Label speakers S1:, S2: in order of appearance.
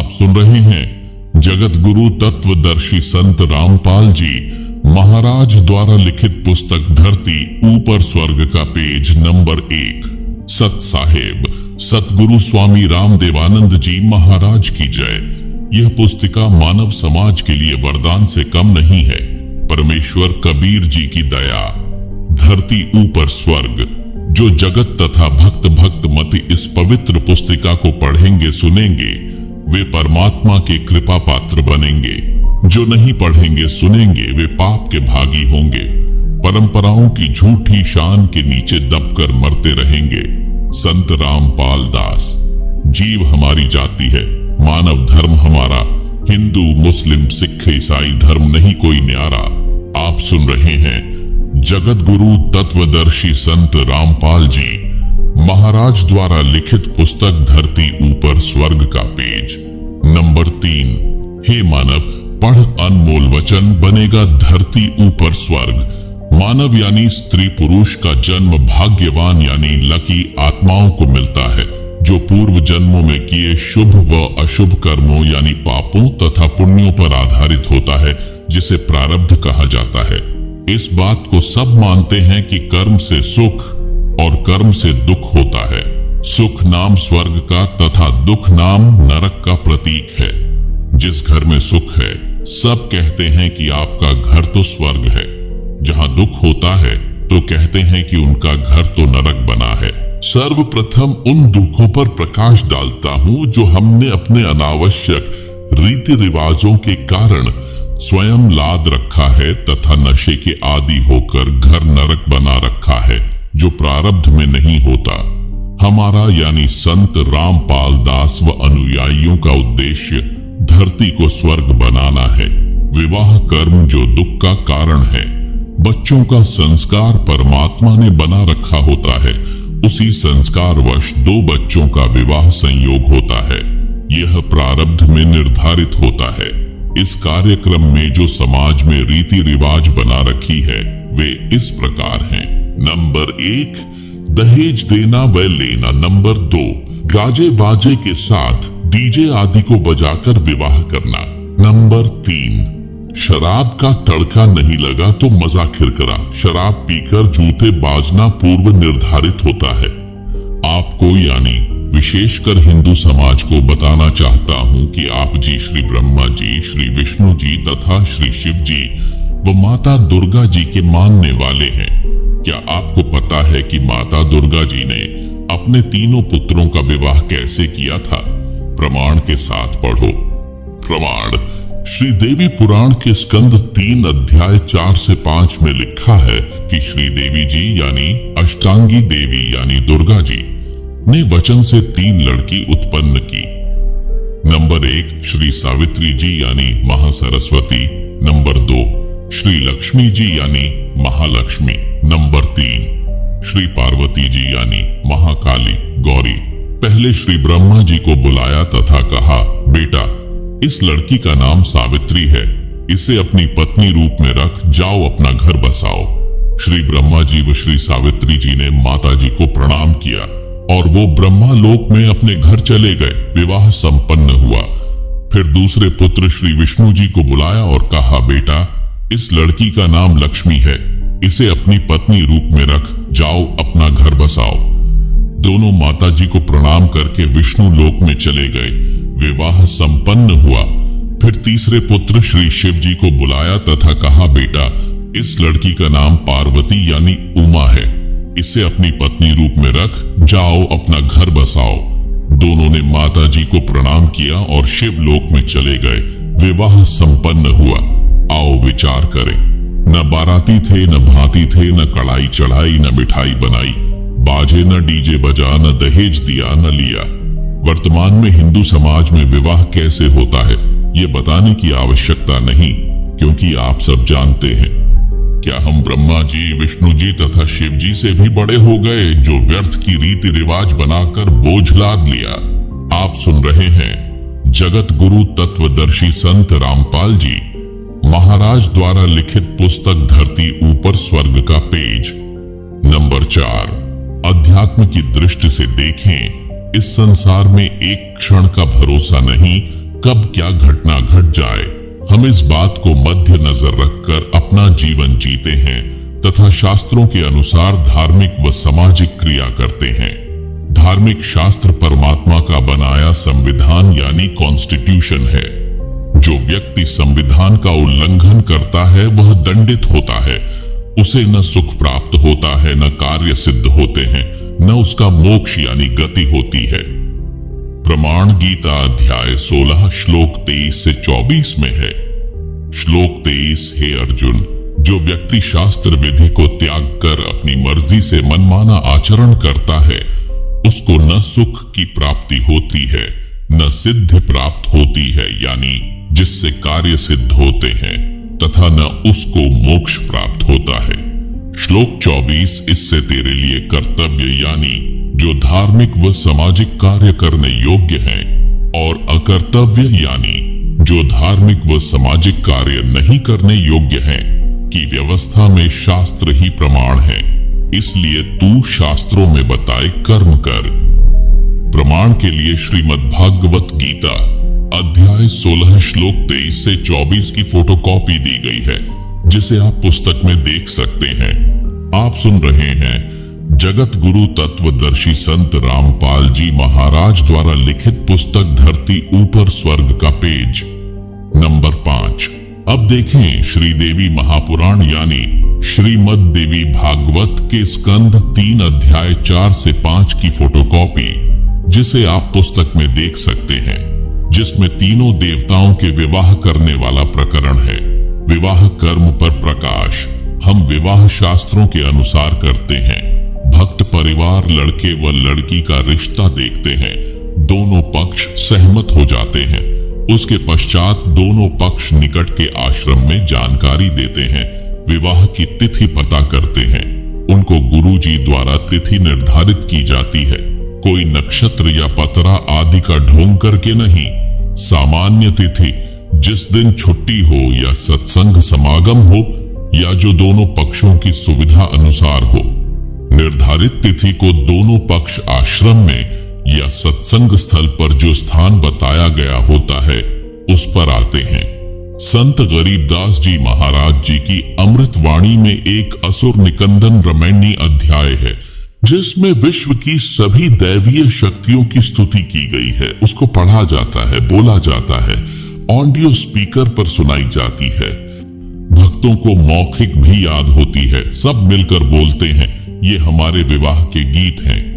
S1: आप सुन रहे हैं जगत गुरु तत्वदर्शी संत रामपाल जी महाराज द्वारा लिखित पुस्तक धरती ऊपर स्वर्ग का पेज नंबर 1। सत साहेब सतगुरु स्वामी रामदेवानंद जी महाराज की जय। यह पुस्तिका मानव समाज के लिए वरदान से कम नहीं है। परमेश्वर कबीर जी की दया। धरती ऊपर स्वर्ग। जो जगत तथा भक्त मति इस पवित्र पुस्तिका को पढ़ेंगे सुनेंगे वे परमात्मा के कृपा पात्र बनेंगे। जो नहीं पढ़ेंगे सुनेंगे वे पाप के भागी होंगे। परंपराओं की झूठी शान के नीचे दबकर मरते रहेंगे। संत रामपाल दास। जीव हमारी जाति है, मानव धर्म हमारा। हिंदू मुस्लिम सिख ईसाई धर्म नहीं कोई न्यारा। आप सुन रहे हैं जगत गुरु तत्वदर्शी संत रामपाल जी महाराज द्वारा लिखित पुस्तक धरती ऊपर स्वर्ग का पेज नंबर 3। हे मानव, पढ़ अनमोल वचन, बनेगा धरती ऊपर स्वर्ग। मानव यानी स्त्री पुरुष का जन्म भाग्यवान यानी लकी आत्माओं को मिलता है, जो पूर्व जन्मों में किए शुभ व अशुभ कर्मों यानी पापों तथा पुण्यों पर आधारित होता है, जिसे प्रारब्ध कहा जाता है। इस बात को सब मानते हैं कि कर्म से सुख और कर्म से दुख होता है। सुख नाम स्वर्ग का तथा दुख नाम नरक का प्रतीक है। जिस घर में सुख है सब कहते हैं कि आपका घर तो स्वर्ग है। जहां दुख होता है तो कहते हैं कि उनका घर तो नरक बना है। सर्वप्रथम उन दुखों पर प्रकाश डालता हूं जो हमने अपने अनावश्यक रीति रिवाजों के कारण स्वयं लाद रखा है तथा नशे के आदि होकर घर नरक बना रखा है, जो प्रारब्ध में नहीं होता। हमारा यानी संत रामपाल दास व अनुयायियों का उद्देश्य धरती को स्वर्ग बनाना है। विवाह कर्म जो दुख का कारण है। बच्चों का संस्कार परमात्मा ने बना रखा होता है। उसी संस्कारवश 2 बच्चों का विवाह संयोग होता है। यह प्रारब्ध में निर्धारित होता है। इस कार्यक्रम में जो समाज में रीति रिवाज बना रखी है वे इस प्रकार हैं। नंबर 1 दहेज देना व लेना। नंबर 2 गाजे बाजे के साथ डीजे आदि को बजाकर विवाह करना। नंबर 3 शराब का तड़का नहीं लगा तो मजा खिरखिरा। शराब पीकर जूते बाजना पूर्व निर्धारित होता है। आपको यानी विशेषकर हिंदू समाज को बताना चाहता हूं कि आप जी श्री ब्रह्मा जी, श्री विष्णु जी तथा श्री शिव जी व माता दुर्गा जी के मानने वाले हैं। क्या आपको पता है कि माता दुर्गा जी ने अपने तीनों पुत्रों का विवाह कैसे किया था? प्रमाण के साथ पढ़ो। प्रमाण श्री देवी पुराण के स्कंद 3 अध्याय 4 से 5 में लिखा है कि श्री देवी जी यानी अष्टांगी देवी यानी दुर्गा जी ने वचन से 3 लड़की उत्पन्न की। नंबर 1 श्री सावित्री जी यानी महासरस्वती। नंबर 2 श्री लक्ष्मी जी यानी महालक्ष्मी। नंबर 3 श्री पार्वती जी यानी महाकाली गौरी। पहले श्री ब्रह्मा जी को बुलाया तथा कहा, बेटा इस लड़की का नाम सावित्री है, इसे अपनी पत्नी रूप में रख, जाओ अपना घर बसाओ। श्री ब्रह्मा जी व श्री सावित्री जी ने माता जी को प्रणाम किया और वो ब्रह्मा लोक में अपने घर चले गए। विवाह संपन्न हुआ। फिर दूसरे पुत्र श्री विष्णु जी को बुलाया और कहा, बेटा इस लड़की का नाम लक्ष्मी है, इसे अपनी पत्नी रूप में रख, जाओ अपना घर बसाओ। दोनों माता जी को प्रणाम करके विष्णु लोक में चले गए। विवाह संपन्न हुआ। फिर तीसरे पुत्र श्री शिव जी को बुलाया तथा कहा, बेटा इस लड़की का नाम पार्वती यानी उमा है, इसे अपनी पत्नी रूप में रख, जाओ अपना घर बसाओ। दोनों ने माता जी को प्रणाम किया और शिव लोक में चले गए। विवाह संपन्न हुआ। आओ विचार करें। न बाराती थे, न भांति थे, न कढ़ाई चढ़ाई, न मिठाई बनाई, बाजे न डीजे बजा, न दहेज दिया न लिया। वर्तमान में हिंदू समाज में विवाह कैसे होता है ये बताने की आवश्यकता नहीं, क्योंकि आप सब जानते हैं। क्या हम ब्रह्मा जी, विष्णु जी तथा शिव जी से भी बड़े हो गए जो व्यर्थ की रीति रिवाज बनाकर बोझ लाद लिया? आप सुन रहे हैं जगत गुरु तत्वदर्शी संत रामपाल जी महाराज द्वारा लिखित पुस्तक धरती ऊपर स्वर्ग का पेज नंबर 4। अध्यात्म की दृष्टि से देखें, इस संसार में एक क्षण का भरोसा नहीं, कब क्या घटना घट जाए, हम इस बात को मध्य नजर रखकर अपना जीवन जीते हैं तथा शास्त्रों के अनुसार धार्मिक व सामाजिक क्रिया करते हैं। धार्मिक शास्त्र परमात्मा का बनाया संविधान यानी कॉन्स्टिट्यूशन है। जो व्यक्ति संविधान का उल्लंघन करता है वह दंडित होता है। उसे न सुख प्राप्त होता है, न कार्य सिद्ध होते हैं, न उसका मोक्ष यानी गति होती है। प्रमाण गीता अध्याय 16 श्लोक 23 से 24 में है। श्लोक 23, हे अर्जुन, जो व्यक्ति शास्त्र विधि को त्याग कर अपनी मर्जी से मनमाना आचरण करता है, उसको न सुख की प्राप्ति होती है, न सिद्ध प्राप्त होती है यानी जिससे कार्य सिद्ध होते हैं, तथा न उसको मोक्ष प्राप्त होता है। श्लोक 24, इससे तेरे लिए कर्तव्य यानी जो धार्मिक व सामाजिक कार्य करने योग्य हैं, और अकर्तव्य यानी जो धार्मिक व सामाजिक कार्य नहीं करने योग्य हैं, की व्यवस्था में शास्त्र ही प्रमाण है। इसलिए तू शास्त्रों में बताए कर्म कर। प्रमाण के लिए श्रीमद् भागवत गीता अध्याय 16 श्लोक 23 से 24 की फोटोकॉपी दी गई है, जिसे आप पुस्तक में देख सकते हैं। आप सुन रहे हैं जगत गुरु तत्वदर्शी संत रामपाल जी महाराज द्वारा लिखित पुस्तक धरती ऊपर स्वर्ग का पेज नंबर 5। अब देखें श्रीदेवी महापुराण यानी श्रीमद् देवी भागवत के स्कंद 3 अध्याय 4 से 5 की फोटोकॉपी, जिसे आप पुस्तक में देख सकते हैं, जिसमें तीनों देवताओं के विवाह करने वाला प्रकरण है। विवाह कर्म पर प्रकाश। हम विवाह शास्त्रों के अनुसार करते हैं। भक्त परिवार लड़के व लड़की का रिश्ता देखते हैं। दोनों पक्ष सहमत हो जाते हैं। उसके पश्चात दोनों पक्ष निकट के आश्रम में जानकारी देते हैं। विवाह की तिथि पता करते हैं। उनको गुरुजी द्वारा तिथि निर्धारित की जाती है। कोई नक्षत्र या पतरा आदि का ढोंग करके नहीं। सामान्य तिथि जिस दिन छुट्टी हो या सत्संग समागम हो या जो दोनों पक्षों की सुविधा अनुसार हो। निर्धारित तिथि को दोनों पक्ष आश्रम में या सत्संग स्थल पर जो स्थान बताया गया होता है उस पर आते हैं। संत गरीबदास जी महाराज जी की अमृतवाणी में एक असुर निकंदन रमैनी अध्याय है, जिसमें विश्व की सभी दैवीय शक्तियों की स्तुति की गई है। उसको पढ़ा जाता है, बोला जाता है, ऑडियो स्पीकर पर सुनाई जाती है। भक्तों को मौखिक भी याद होती है। सब मिलकर बोलते हैं, ये हमारे विवाह के गीत हैं।